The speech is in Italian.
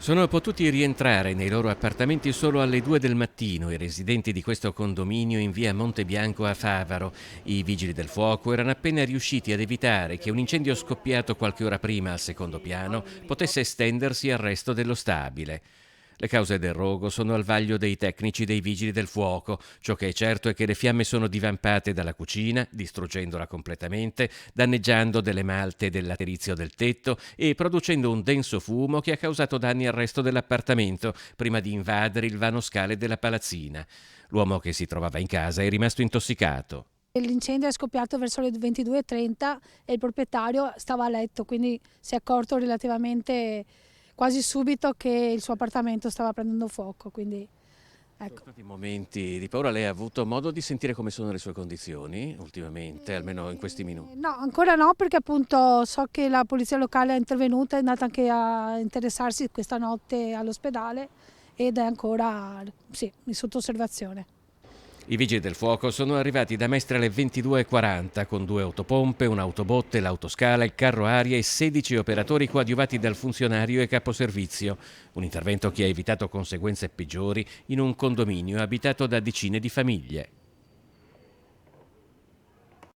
Sono potuti rientrare nei loro appartamenti solo alle 2 del mattino i residenti di questo condominio in via Montebianco a Favaro. I vigili del fuoco erano appena riusciti ad evitare che un incendio scoppiato qualche ora prima al secondo piano potesse estendersi al resto dello stabile. Le cause del rogo sono al vaglio dei tecnici dei vigili del fuoco. Ciò che è certo è che le fiamme sono divampate dalla cucina, distruggendola completamente, danneggiando delle malte del laterizio del tetto e producendo un denso fumo che ha causato danni al resto dell'appartamento prima di invadere il vano scale della palazzina. L'uomo che si trovava in casa è rimasto intossicato. L'incendio è scoppiato verso le 22:30 e il proprietario stava a letto, quindi si è accorto relativamente quasi subito che il suo appartamento stava prendendo fuoco. Quindi, Sono ecco. stati momenti di paura. Lei ha avuto modo di sentire come sono le sue condizioni ultimamente, almeno in questi minuti? No, ancora no, perché appunto so che la polizia locale è intervenuta, è andata anche a interessarsi questa notte all'ospedale ed è ancora sì, sotto osservazione. I vigili del fuoco sono arrivati da Mestre alle 22:40 con 2 autopompe, un'autobotte, l'autoscala, il carro aria e 16 operatori coadiuvati dal funzionario e caposervizio. Un intervento che ha evitato conseguenze peggiori in un condominio abitato da decine di famiglie.